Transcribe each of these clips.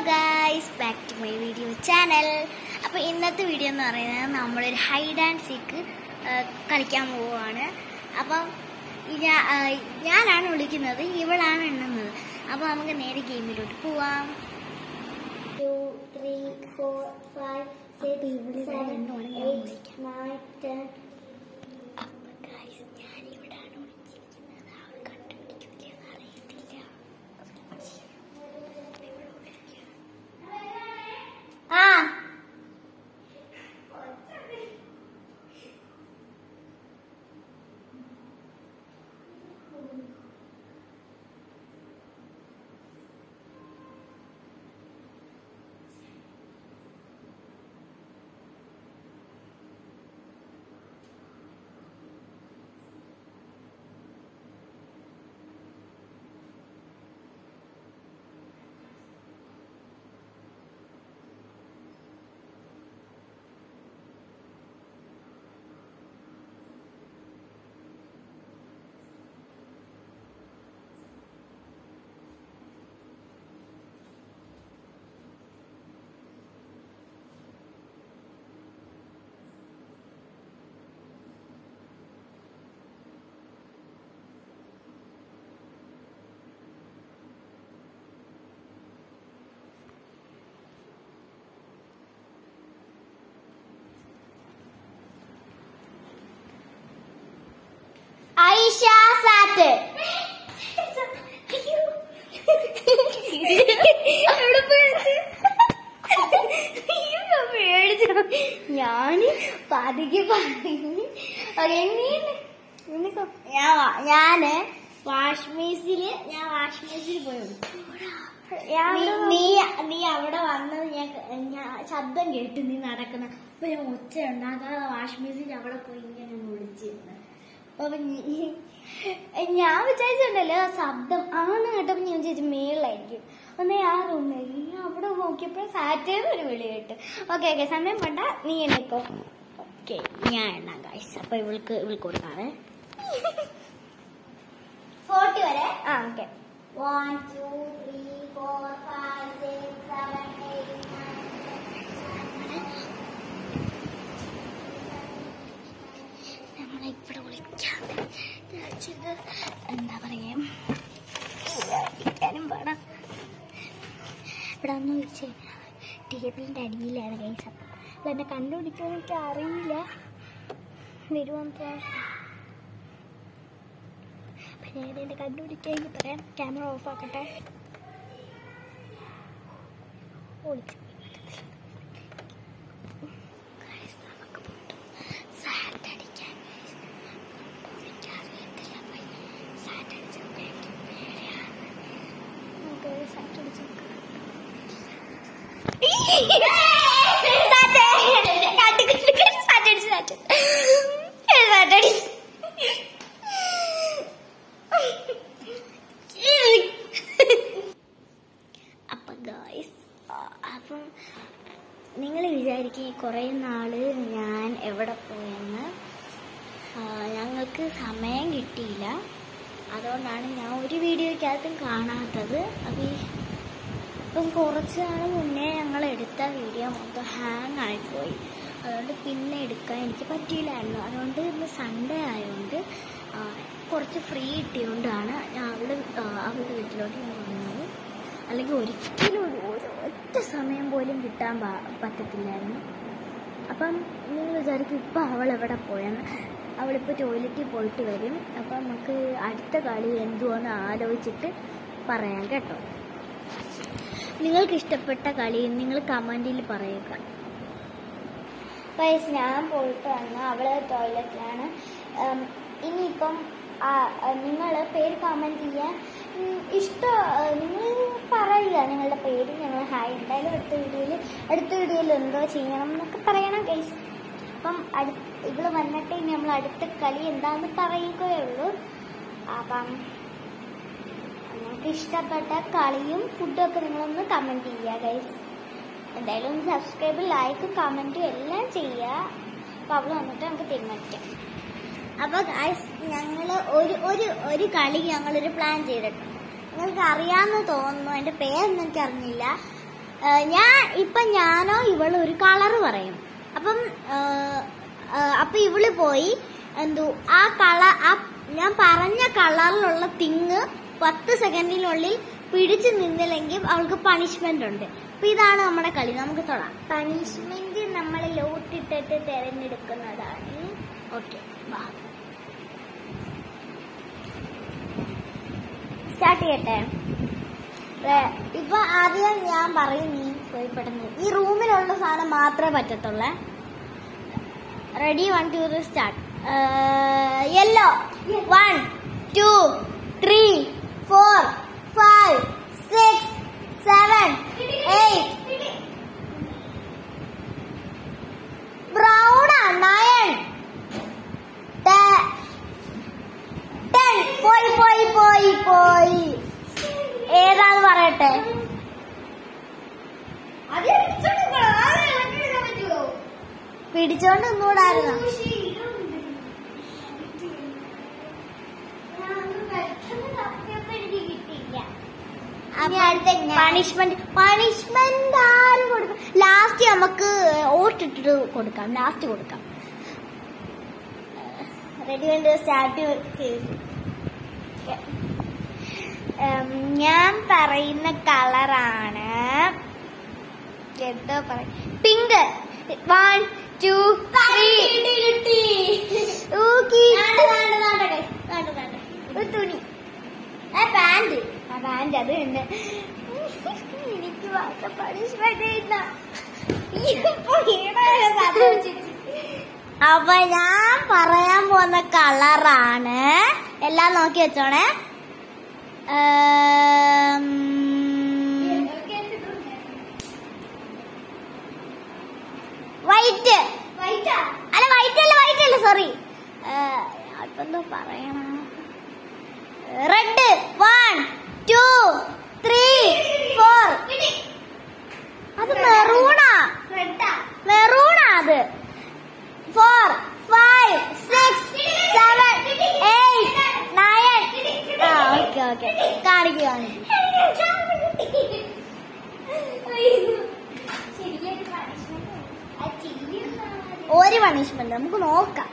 Guys, back to my video channel. അപ്പോൾ ഇന്നത്തെ video എന്ന് പറയുന്നത് നമ്മളൊരു ഹൈഡ് ആൻഡ് സീക്ക് കളിക്കാൻ പോവുകയാണ്. അപ്പം ഞാനാണ് വിളിക്കുന്നത്, ഇവളാണ് എണ്ണുന്നത്. അപ്പോൾ നമുക്ക് നേരെ ഗെയിമിലോട്ട് പോവാം. 2, 3, 4, 5, 6, 7, 8, 9, 10. Aisha Sate. ഞാന് പതുക്കെ പറഞ്ഞു. ഞാന് വാഷ് ബേസില് പോയി. നീ അവിടെ വന്നത് ഞാൻ ശബ്ദം കേട്ടു, നീ നടക്കുന്ന. അപ്പൊ ഞാൻ ഒച്ച ഉണ്ടാകാതെ വാഷ് ബേസിൽ അവിടെ പോയി ഇങ്ങനെ വിളിച്ചിരുന്നു. അപ്പൊ ഞാൻ വിചാരിച്ചിട്ടുണ്ടല്ലോ ശബ്ദം ആന്ന് കേട്ടപ്പോ ഞാൻ വിചാരിച്ചു മേളിലായിരിക്കും. ഒന്ന് ആ റൂമിൽ അവിടെ നോക്കിയപ്പോ സാറ്റേന്ന് ഒരു വിളി കേട്ടു. ഓക്കെ സമയം വേണ്ട, നീ എണ്ണക്കോ. ഓക്കെ ഞാൻ എണ്ണാം ഗൈസ്. അപ്പൊ ഇവൾക്ക് കൊടുക്കാവേ. 40 വരെ. ഓക്കെ 1, 2, 3, 4, 5, 6, 7, 8, 9. നമ്മളിവിടെ വിളിക്കാം. എന്താ പറയാ, വേണം ഇവിടെ ഒന്ന് വെച്ച് ടേബിളിന്റെ അടിയിലാണ് ഗൈസ്. അപ്പം എന്നെ കണ്ടുപിടിക്കുമെന്ന് എനിക്ക് അറിയില്ല. വരുവാൻ അപ്പം ഞാൻ എന്നെ കണ്ടുപിടിക്കാമെങ്കിൽ പറയാം. ക്യാമറ ഓഫ് ആക്കട്ടെ. ഒളിച്ചു അപ്പൊ ഗായ്സ്, അപ്പം നിങ്ങൾ വിചാരിക്കും കുറെ നാള് ഞാൻ എവിടെ പോയെന്ന്. ഞങ്ങൾക്ക് സമയം കിട്ടിയില്ല, അതുകൊണ്ടാണ് ഞാൻ ഒരു വീഡിയോയ്ക്കകത്തും കാണാത്തത്. ഇപ്പം കുറച്ച് നാൾ മുന്നേ ഞങ്ങൾ എടുത്ത വീഡിയോ മൊത്തം ഹാങ് ആയിപ്പോയി. അതുകൊണ്ട് പിന്നെ എടുക്കാൻ എനിക്ക് പറ്റിയില്ലായിരുന്നു. അതുകൊണ്ട് ഇന്ന് സൺഡേ ആയതുകൊണ്ട് കുറച്ച് ഫ്രീ കിട്ടിയതുകൊണ്ടാണ് ഞാൻ അവളുടെ വീട്ടിലോട്ട് ഞാൻ വന്നത്. അല്ലെങ്കിൽ ഒരിക്കലും ഒറ്റ സമയം പോലും കിട്ടാൻ പറ്റത്തില്ലായിരുന്നു. അപ്പം നിങ്ങൾ വിചാരിക്കും ഇപ്പം അവളെവിടെ പോയെന്ന്. അവളിപ്പോൾ ടോയ്ലറ്റിൽ പോയിട്ട് വരും. അപ്പം നമുക്ക് അടുത്ത കളി എന്തുവാന്ന് ആലോചിച്ചിട്ട് പറയാം കേട്ടോ. നിങ്ങൾക്ക് ഇഷ്ടപ്പെട്ട കളി നിങ്ങൾ കമൻറ്റിൽ പറയുക. ഗൈസ്, ഞാൻ പോയിട്ട് വന്ന് അവള് ടോയ്ലറ്റിലാണ്. ഇനിയിപ്പം നിങ്ങൾ പേര് കമൻറ്റ് ചെയ്യാൻ നിങ്ങൾ പറയുക നിങ്ങളുടെ പേര്. ഞങ്ങൾ ഹായ് എന്തായാലും അടുത്ത വീഡിയോയിൽ എന്തോ ചെയ്യണം എന്നൊക്കെ പറയണം ഗൈസ്. അപ്പം ഇവള് വന്നിട്ട് നമ്മൾ അടുത്ത കളി എന്താണെന്ന് പറയുകയുള്ളൂ. അപ്പം നിങ്ങൾക്ക് ഇഷ്ടപ്പെട്ട കളിയും ഫുഡും ഒക്കെ നിങ്ങളൊന്ന് കമൻറ്റ് ചെയ്യുക ഗൈസ്. എന്തായാലും സബ്സ്ക്രൈബ്, ലൈക്ക്, കമൻറ്റും എല്ലാം ചെയ്യുക. അപ്പോൾ അവൾ വന്നിട്ട് നമുക്ക് തീരുമാനിക്കാം. അപ്പോൾ ഗൈസ്, ഞങ്ങൾ ഒരു കളി ഞങ്ങളൊരു പ്ലാൻ ചെയ്തിട്ടുണ്ട്. നിങ്ങൾക്ക് അറിയാമെന്ന് തോന്നുന്നു. എൻ്റെ പേരൊന്നും എനിക്ക് അറിഞ്ഞില്ല. ഞാനോ ഇവള് ഒരു കളർ പറയും. അപ്പൊ ഇവള് പോയി ഞാൻ പറഞ്ഞ കളറിലുള്ള തിങ് 10 സെക്കൻഡിനുള്ളിൽ പിടിച്ചു നിന്നില്ലെങ്കിൽ അവൾക്ക് പണിഷ്മെന്റ് ഉണ്ട്. അപ്പൊ ഇതാണ് നമ്മുടെ കളി. നമുക്ക് തൊടാം. പണിഷ്മെന്റ് നമ്മൾ ലോട്ടിട്ടിട്ട് തിരഞ്ഞെടുക്കുന്നതാണ്. ഓക്കെ, സ്റ്റാർട്ട് ചെയ്യട്ടെ. ഇപ്പൊ ആദ്യം ഞാൻ പറയും, നീ പോയി പെട്ടെന്ന്. ഈ റൂമിലുള്ള സാധനം മാത്രമേ പറ്റത്തുള്ളേ. Ready, 1 2 3 start. യെല്ലോ. 1 2 3 4 5 6 7 8. ബ്രൗൺ 9 10. പോയി ഏതാന്ന് പറയട്ടെ. പിടിച്ചോണ്ട് നിന്നൂടായിരുന്നു. പണിഷ്മെന്റ് ആരും കൊടുക്കാം. ലാസ്റ്റ് നമുക്ക് ഓട്ടിട്ടിട്ട് കൊടുക്കാം. ലാസ്റ്റ് കൊടുക്കാം. റെഡി, വേണ്ട, സ്റ്റാർട്ട് ചെയ്തു. ഞാൻ പറയുന്ന കളറാണ് എന്താ പറ, പിങ്ക്. 1 2 3. തുണി, പാന്റ്. അത് ഉണ്ട്. എനിക്ക് പണിഷ്മെന്റ്. അപ്പൊ ഞാൻ പറയാൻ പോകുന്ന കളറാണ്, എല്ലാം നോക്കി വെച്ചോണേ. വൈറ്റ് അല്ല, വൈറ്റ് അല്ല, സോറി. അപ്പൊ എന്തോ പറയണ, റെഡ്. 1 2 3 4. അത് മെറൂണാ. അത് 4 5 6 7 8 9. ഓക്കെ, കാണിക്കുക. ഒരു പണിഷ്മെന്റ് നമുക്ക് നോക്കാം.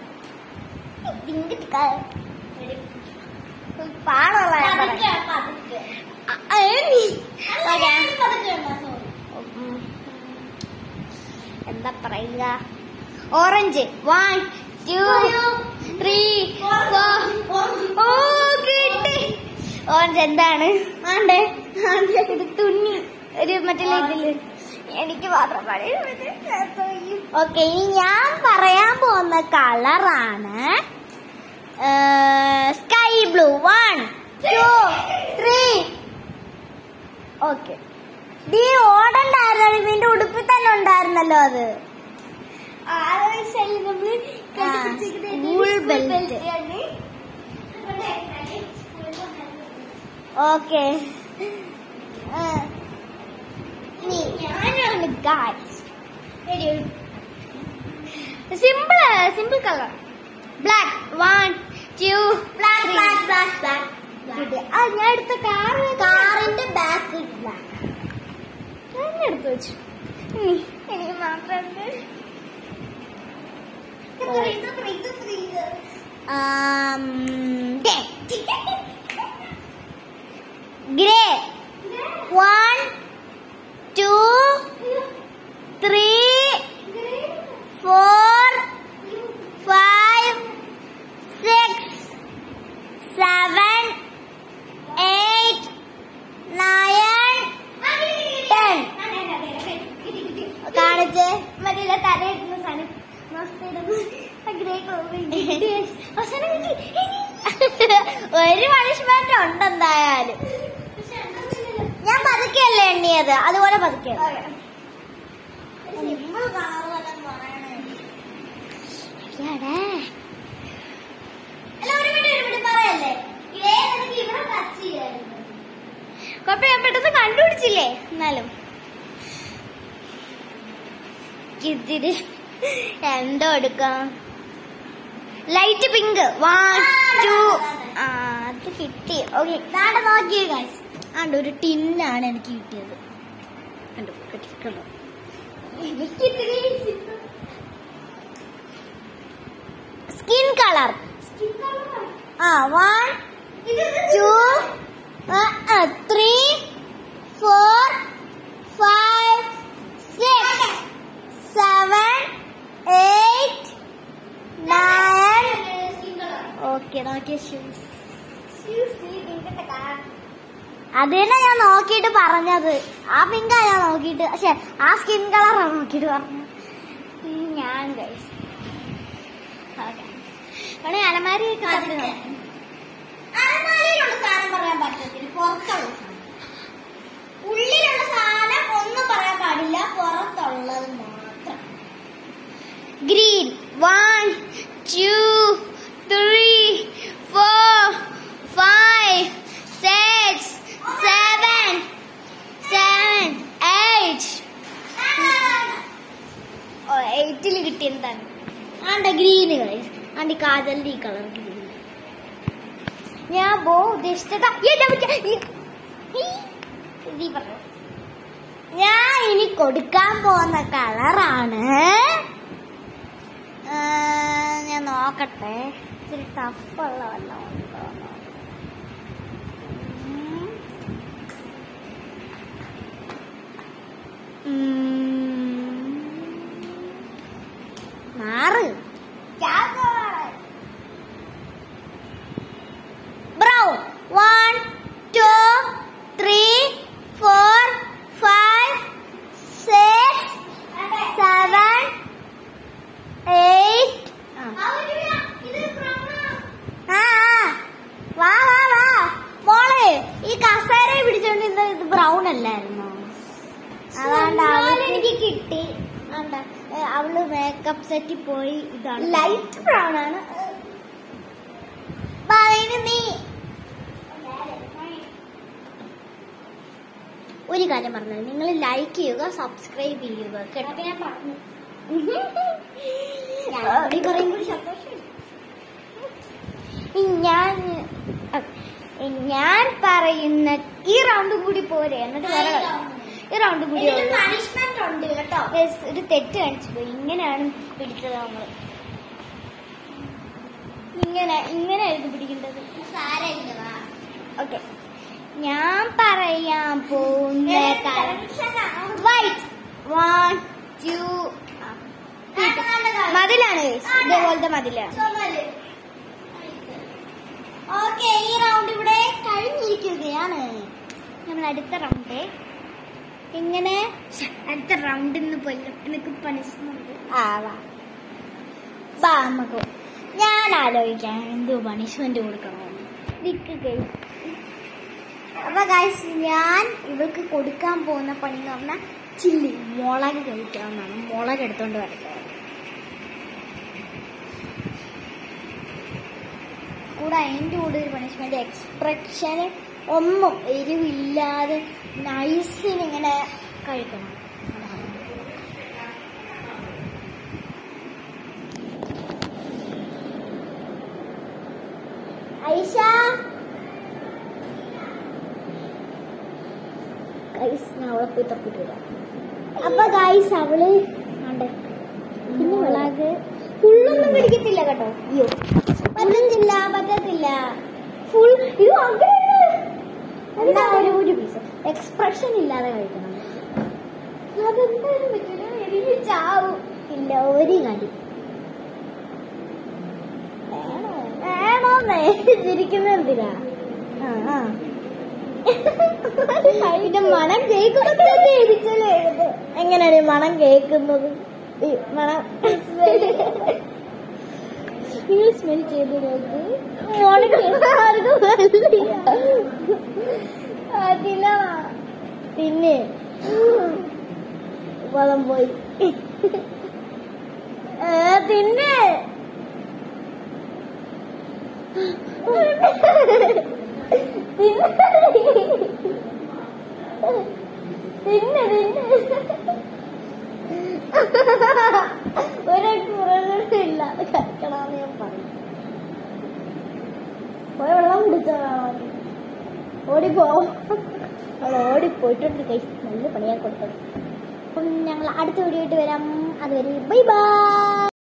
എന്താ പറയുക, ഓറഞ്ച്. 1 2 3 4. ഓ, കിട്ടി. ഓറഞ്ച് എന്താണ്? ഇത് തുന്നി ഒരു മറ്റേ ഇതില്. എനിക്ക് മാത്രം പറയാൻ. ഓക്കെ, ഇനി ഞാൻ പറയാൻ പോകുന്ന കളറാണ് സ്കൈ ബ്ലൂ. 1 2 3. ഓക്കെ, നീ ഓടണ്ടായിരുന്നു, നിന്റെ ഉടുപ്പിൽ തന്നെ ഉണ്ടായിരുന്നല്ലോ അത്. ഓക്കെ, ഞാനാണ് guys. Simple colour, black. 1 2 black. ഞാൻ എടുത്ത കാറിന്റെ ബാക്ക് ബ്ലാക്ക് എടുത്തു വെച്ചു. എനിക്ക് മാത്രം ഗ്രേ. 1 2 3 4 5 6 7 8 9 10. കാണിച്ച് മറ്റേ തലയിടുന്ന സാധനം. ഒരു പണിഷ്മെന്റ് ഉണ്ടെന്തായാലും. ഞാൻ പതുക്കെയല്ലേ എണ്ണിയത്, അതുപോലെ പതുക്കെ. പറയല്ലേ, കുഴപ്പമില്ല, ഞാൻ പെട്ടെന്ന് കണ്ടുപിടിച്ചില്ലേ. എന്നാലും ഇതിരി എന്തോ എടുക്കാം. Light pink. 1 2. അത് കിട്ടി. ഓക്കെ, നോക്കിയേ ഗൈസ്. ഒരു ടിന്നാണ് എനിക്ക് കിട്ടിയത്. കണ്ടു കെട്ടിക്കണ്ടോ സ്കിൻ കളർ 1 2 3 4 5 6 7 8 9 ഓക്കെ നോക്കിയ ഷൂസ് അത് തന്നെ ഞാൻ നോക്കിയിട്ട് പറഞ്ഞത്. ആ പിങ്കാ ഞാൻ നോക്കിയിട്ട്, പക്ഷെ ആ സ്കിൻ കളറാണ് നോക്കിയിട്ട് പറഞ്ഞത് ഞാൻ. അലമാരി അലമാരിയിലുള്ള സാധനം പറയാൻ പറ്റത്തില്ല, പുറത്തുള്ള സാധനം. ഉള്ളിലുള്ള സാധനം ഒന്നും പറയാൻ പാടില്ല, പുറത്തുള്ളത് മാത്രം. ഗ്രീൻ 1 2 3 4 5 6 7 8 8 കിട്ടി. എന്താണ് ആണ്ട ഗ്രീന് കളർ, ആണ്ടി കാജലിന്റെ ഈ കളർ ഗ്രീൻ. ഞാൻ ഞാൻ ഇനി കൊടുക്കാൻ പോകുന്ന കളറാണ്, ഞാൻ നോക്കട്ടെ, ഇച്ചിരി ടഫുള്ള വല്ലതും ഉണ്ടോ. ബ്രൗൺ 1 2 3 4 5 6 7 8 വാ വാ വാ മോളെ, ഈ കസേര പിടിച്ചോണ്ട് ഇത് ബ്രൗൺ അല്ലായിരുന്നോ? അതാണ്ട് എനിക്ക് കിട്ടി. അവള് മേക്കപ്പ് സെറ്റിൽ പോയി, ഇതാണ് ലൈറ്റ് ബ്രൗൺ ആണ്. നീ ഒരു കാര്യം പറഞ്ഞത്, നിങ്ങൾ ലൈക്ക് ചെയ്യുക, സബ്സ്ക്രൈബ് ചെയ്യുക കേട്ടോ. ഞാൻ പറഞ്ഞു പറയുമ്പോൾ സന്തോഷം. ഞാൻ പറയുന്ന ഈ റൗണ്ട് കൂടി പോരെ, എന്നിട്ട് ഈ റൗണ്ട് കൂടി പണിഷ്മെന്റ് ഉണ്ട് കേട്ടോ. ഒരു തെറ്റ് കാണിച്ചു പോയി. ഇങ്ങനെയാണ് പിടിച്ചത് നമ്മള്, ഇങ്ങനെയായിരുന്നു പിടിക്കേണ്ടത്. ഓക്കെ, ഞാൻ പറയാൻ പോകുന്ന വൈറ്റ് 1 2 മതിലാണ്, ഇതേപോലത്തെ മതിലാണ്. ഓക്കെ, ഈ റൗണ്ട് ഇവിടെ കഴിഞ്ഞിരിക്കുകയാണ്. നമ്മൾ അടുത്ത റൗണ്ട് ഇങ്ങനെ, അടുത്ത റൗണ്ടിൽ നിന്ന് പോലും എനിക്ക് പണിഷ്മെന്റ് നമുക്ക് ഞാൻ ആലോചിക്കാം എന്തോ പണിഷ്മെന്റ് കൊടുക്കണമെന്ന്. അപ്പൊ ഗൈസ്, ഞാൻ ഇവൾക്ക് കൊടുക്കാൻ പോകുന്ന പണി എന്ന് പറഞ്ഞാൽ ചില്ലി, മുളക് കഴിക്കണമെന്നാണ്. മുളക് എടുത്തോണ്ട് വരട്ടെ. കൂടെ അതിൻ്റെ കൂടെ ഒരു പണിഷ്മെന്റ്, എക്സ്പ്രഷന് ഒന്നും എരിവില്ലാതെ നൈസിനിങ്ങനെ കഴിക്കണം. ഐഷ ഗൈസ്, ഞാൻ അവളെ പോയി തപ്പിട്ട് വരാം. അപ്പൊ ഗൈസ്, അവള് പിന്നെ മുളക് ഫുള്ളൊന്നും പിടിക്കത്തില്ല കേട്ടോ. അയ്യോ, പറ്റത്തില്ല ഫുൾ. ഇത് എന്താ ഒരു പീസ് എക്സ്പ്രഷൻ ഇല്ലാതെ കഴിക്കണം. അതെന്തായാലും പറ്റില്ല, എനിക്ക് ചാവും. ഇല്ല, ഒരു കടി വേണോന്നേ ചിരിക്കുന്ന എന്തിനാ? ഇതിന്റെ മണം കേൾക്കുന്നത് എങ്ങനെയാണ് മണം കേൾക്കുന്നത്? മണം നിങ്ങൾ സ്മെൽ ചെയ്ത് നോക്ക്. പിന്നെ വളം പോയി പിന്നെ ഒരില്ല കഴിക്കണമെന്ന് ഞാൻ പറഞ്ഞു. വെള്ളം കുടിച്ചോ, ഓടിപ്പോയിട്ടുണ്ട്. നല്ല പണിയാക്കി കൊടുത്തത്. അപ്പം ഞങ്ങൾ അടുത്ത വീഡിയോ ആയിട്ട് വരാം. അതുവരെ ബൈ ബൈ.